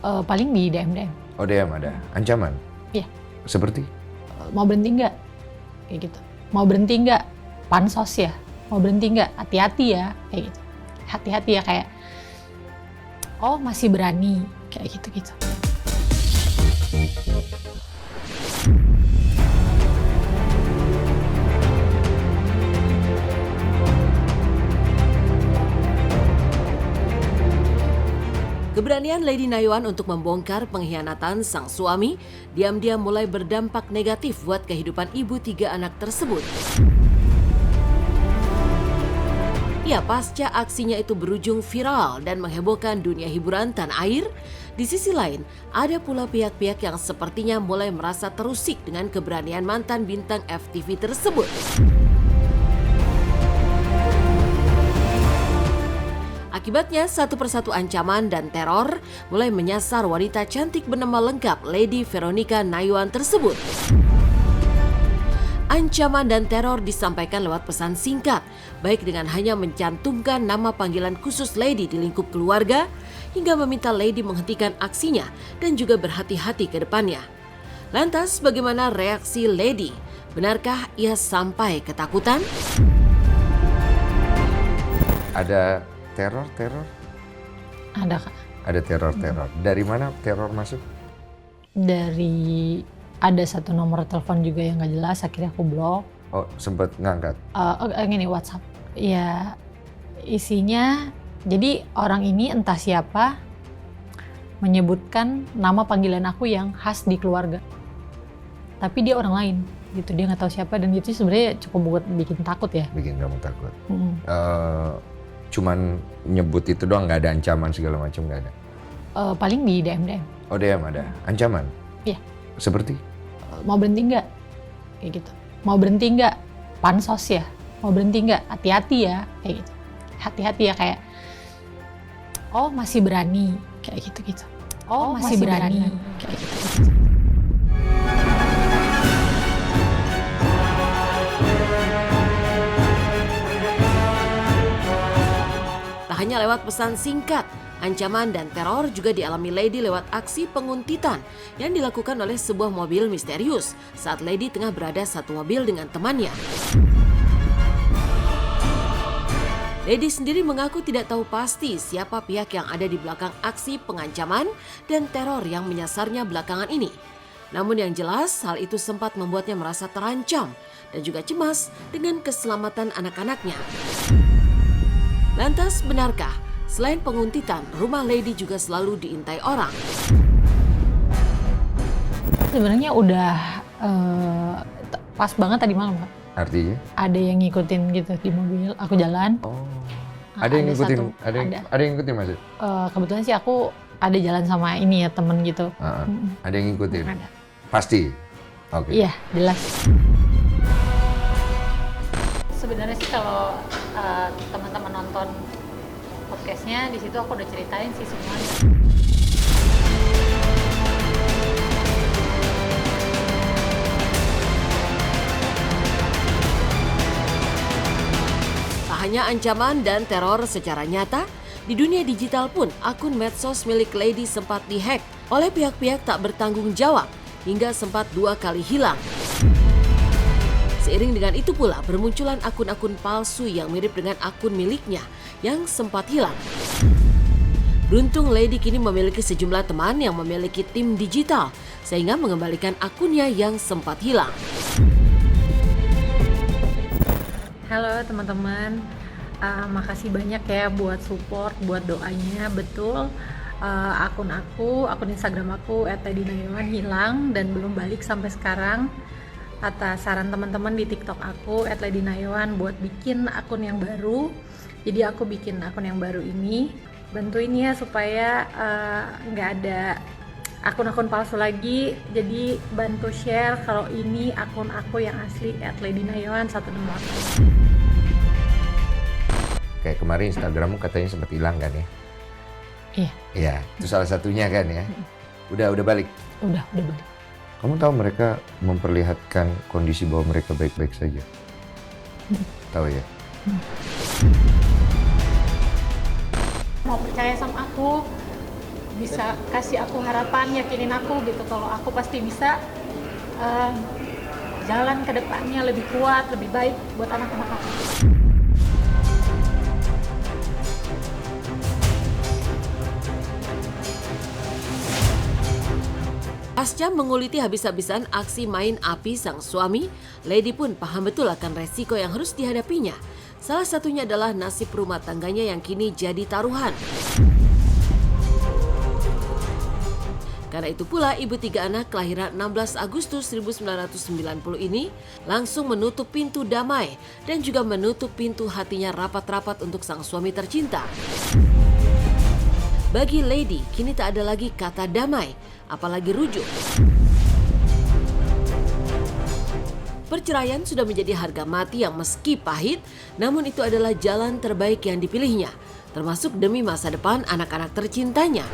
Paling di DM. Oh DM ada. Ancaman? Iya. Seperti? Mau berhenti nggak? Kayak gitu. Mau berhenti nggak? Pansos ya. Mau berhenti nggak? Hati-hati ya. Kayak gitu. Hati-hati ya kayak, oh masih berani. Kayak gitu-gitu. Keberanian Lady Nayuan untuk membongkar pengkhianatan sang suami diam-diam mulai berdampak negatif buat kehidupan ibu 3 anak tersebut. Ya, pasca aksinya itu berujung viral dan menghebohkan dunia hiburan tanah air, di sisi lain ada pula pihak-pihak yang sepertinya mulai merasa terusik dengan keberanian mantan bintang FTV tersebut. Akibatnya, satu persatu ancaman dan teror mulai menyasar wanita cantik bernama lengkap Lady Veronica Nayuan tersebut. Ancaman dan teror disampaikan lewat pesan singkat, baik dengan hanya mencantumkan nama panggilan khusus Lady di lingkup keluarga, hingga meminta Lady menghentikan aksinya dan juga berhati-hati ke depannya. Lantas, bagaimana reaksi Lady? Benarkah ia sampai ketakutan? Ada teror? Ada Kak. Ada teror. Dari mana teror masuk? Dari ada satu nomor telepon juga yang nggak jelas, akhirnya aku blok. Oh, sempat ngangkat? Gini WhatsApp. Ya isinya, jadi orang ini entah siapa menyebutkan nama panggilan aku yang khas di keluarga. Tapi dia orang lain gitu, dia nggak tahu siapa, dan itu sebenarnya cukup buat bikin takut ya. Bikin kamu takut. Cuman nyebut itu doang, nggak ada ancaman segala macam, nggak ada? Paling di DM. Oh DM ada. Ancaman? Iya. Seperti? Mau berhenti nggak? Kayak gitu. Mau berhenti nggak? Pansos ya. Mau berhenti nggak? Hati-hati ya. Kayak gitu. Hati-hati ya kayak, oh masih berani. Kayak gitu-gitu. Oh masih berani. Kayak gitu-gitu. Tak hanya lewat pesan singkat, ancaman dan teror juga dialami Lady lewat aksi penguntitan yang dilakukan oleh sebuah mobil misterius saat Lady tengah berada satu mobil dengan temannya. Lady sendiri mengaku tidak tahu pasti siapa pihak yang ada di belakang aksi pengancaman dan teror yang menyasarnya belakangan ini. Namun yang jelas, hal itu sempat membuatnya merasa terancam dan juga cemas dengan keselamatan anak-anaknya. Lantas, benarkah selain penguntitan, rumah Lady juga selalu diintai orang? Sebenarnya udah pas banget tadi malam, Kak. Artinya? Ada yang ngikutin gitu di mobil, aku jalan. Oh. Ada yang ngikutin? Ada yang ngikutin maksud? Kebetulan sih aku ada jalan sama ini ya, temen gitu. Ada yang ngikutin? Ada. Pasti? Oke. Iya, jelas. Sebenarnya sih kalau teman-teman nonton podcastnya, di situ aku udah ceritain sih semuanya. Tak hanya ancaman dan teror secara nyata, di dunia digital pun akun medsos milik Lady sempat dihack oleh pihak-pihak tak bertanggung jawab hingga sempat 2 kali hilang. Seiring dengan itu pula bermunculan akun-akun palsu yang mirip dengan akun miliknya yang sempat hilang. Beruntung Lady kini memiliki sejumlah teman yang memiliki tim digital sehingga mengembalikan akunnya yang sempat hilang. Halo teman-teman, makasih banyak ya buat support, buat doanya. Betul, akun Instagram aku @ladynayuan hilang dan belum balik sampai sekarang. Atas saran teman-teman di TikTok aku @ladynayuan buat bikin akun yang baru. Jadi aku bikin akun yang baru ini. Bantuin ya supaya nggak ada akun-akun palsu lagi. Jadi bantu share kalau ini akun aku yang asli @ladynayuan 168. Kayak kemarin Instagrammu katanya sempat hilang kan ya? Iya. Iya, itu salah satunya kan ya? Udah balik? Udah balik. Kamu tahu mereka memperlihatkan kondisi bahwa mereka baik-baik saja? Tahu ya? Mau percaya sama aku, bisa kasih aku harapan, yakinin aku gitu kalau aku pasti bisa jalan ke depannya lebih kuat, lebih baik buat anak-anak aku. Pasca menguliti habis-habisan aksi main api sang suami, Lady pun paham betul akan resiko yang harus dihadapinya. Salah satunya adalah nasib rumah tangganya yang kini jadi taruhan. Karena itu pula ibu 3 anak kelahiran 16 Agustus 1990 ini langsung menutup pintu damai dan juga menutup pintu hatinya rapat-rapat untuk sang suami tercinta. Bagi Lady, kini tak ada lagi kata damai, apalagi rujuk. Perceraian sudah menjadi harga mati yang meski pahit, namun itu adalah jalan terbaik yang dipilihnya, termasuk demi masa depan anak-anak tercintanya.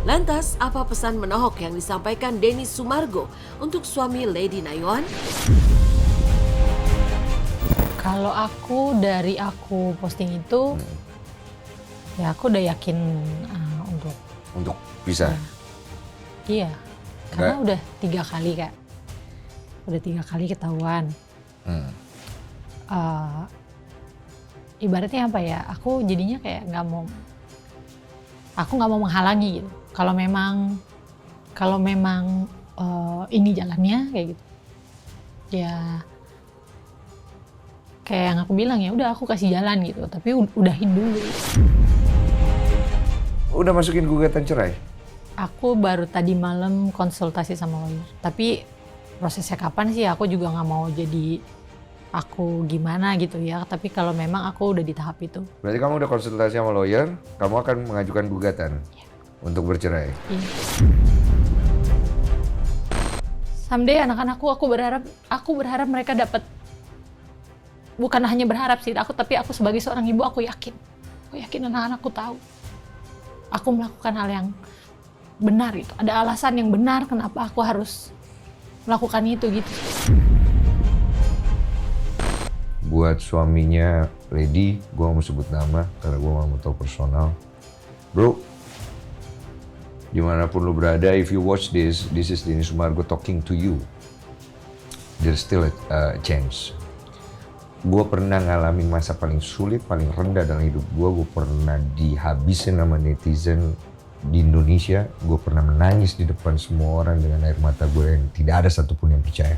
Lantas, apa pesan menohok yang disampaikan Denny Sumargo untuk suami Lady Nayawan? Kalau aku dari aku posting itu, ya aku udah yakin Untuk bisa. Iya, karena udah 3 kali Kak. Udah 3 kali ketahuan. Ibaratnya apa ya, aku jadinya kayak aku nggak mau menghalangi gitu. Kalau memang ini jalannya kayak gitu, ya kayak yang aku bilang ya udah aku kasih jalan gitu, tapi udahin dulu. Udah masukin gugatan cerai? Aku baru tadi malam konsultasi sama lawyer, tapi prosesnya kapan sih aku juga nggak mau jadi aku gimana gitu ya, tapi kalau memang aku udah di tahap itu. Berarti kamu udah konsultasi sama lawyer, kamu akan mengajukan gugatan untuk bercerai? Iya. Someday anak-anakku, aku berharap mereka dapat, bukan hanya berharap sih, tapi aku sebagai seorang ibu aku yakin anak-anakku tahu aku melakukan hal yang benar gitu. Ada alasan yang benar kenapa aku harus melakukan itu gitu. Buat suaminya Lady, gue mau sebut nama karena gue mau tahu personal. Bro, dimanapun lu berada, if you watch this is Denny Sumargo talking to you. There's still a chance. Gue pernah ngalamin masa paling sulit, paling rendah dalam hidup gue. Gue pernah dihabisin sama netizen di Indonesia. Gue pernah menangis di depan semua orang dengan air mata gue yang tidak ada satupun yang percaya.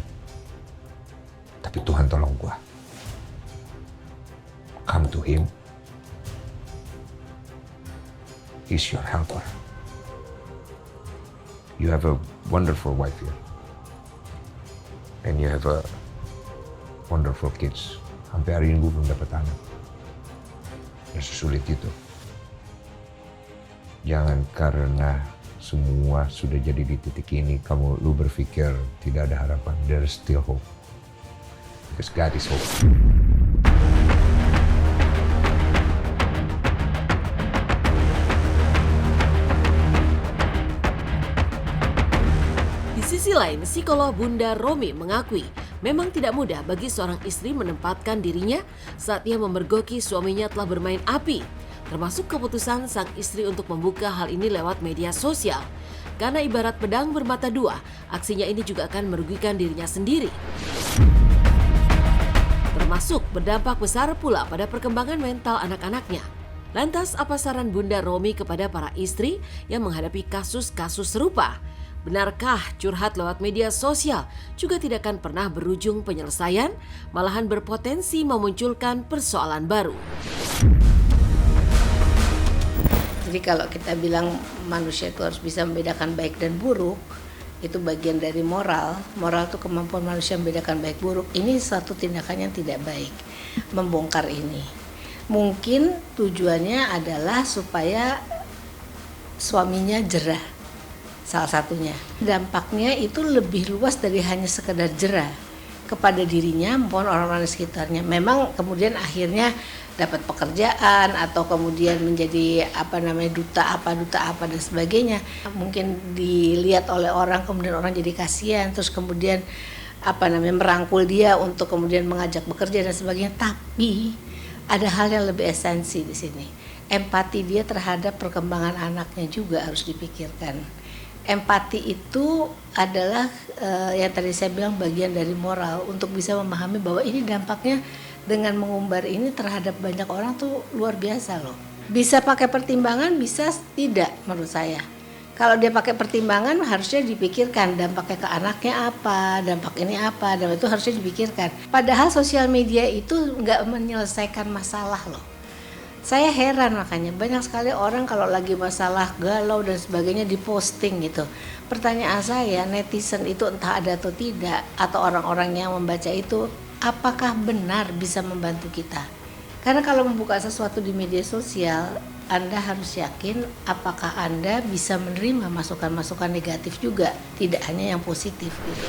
Tapi Tuhan tolong gue. Come to Him. He's your helper. You have a wonderful wife here. And you have a wonderful kids. Sampai hari ini gue belum dapat anak. Ya sesulit itu. Jangan karena semua sudah jadi di titik ini, lu berpikir tidak ada harapan. There is still hope. Because God is hope. Di sisi lain, psikolog Bunda Romi mengakui memang tidak mudah bagi seorang istri menempatkan dirinya saat ia memergoki suaminya telah bermain api, termasuk keputusan sang istri untuk membuka hal ini lewat media sosial. Karena ibarat pedang bermata dua, aksinya ini juga akan merugikan dirinya sendiri. Termasuk berdampak besar pula pada perkembangan mental anak-anaknya. Lantas apa saran Bunda Romi kepada para istri yang menghadapi kasus-kasus serupa? Benarkah curhat lewat media sosial juga tidak akan pernah berujung penyelesaian, malahan berpotensi memunculkan persoalan baru? Jadi kalau kita bilang manusia itu harus bisa membedakan baik dan buruk, itu bagian dari moral. Moral itu kemampuan manusia membedakan baik buruk. Ini suatu tindakan yang tidak baik, membongkar ini. Mungkin tujuannya adalah supaya suaminya jerah. Salah satunya. Dampaknya itu lebih luas dari hanya sekedar jerah kepada dirinya maupun orang-orang di sekitarnya. Memang kemudian akhirnya dapat pekerjaan atau kemudian menjadi duta apa dan sebagainya. Mungkin dilihat oleh orang, kemudian orang jadi kasihan, terus kemudian merangkul dia untuk kemudian mengajak bekerja dan sebagainya. Tapi ada hal yang lebih esensi di sini. empati dia terhadap perkembangan anaknya juga harus dipikirkan. Empati itu adalah yang tadi saya bilang bagian dari moral untuk bisa memahami bahwa ini dampaknya dengan mengumbar ini terhadap banyak orang tuh luar biasa loh. Bisa pakai pertimbangan, bisa tidak menurut saya. Kalau dia pakai pertimbangan harusnya dipikirkan dampaknya ke anaknya apa, dampak ini apa, dan itu harusnya dipikirkan. Padahal sosial media itu nggak menyelesaikan masalah loh. Saya heran makanya banyak sekali orang kalau lagi masalah galau dan sebagainya diposting gitu. Pertanyaan saya, netizen itu entah ada atau tidak, atau orang-orang yang membaca itu, apakah benar bisa membantu kita? Karena kalau membuka sesuatu di media sosial, Anda harus yakin apakah Anda bisa menerima masukan-masukan negatif juga, tidak hanya yang positif gitu.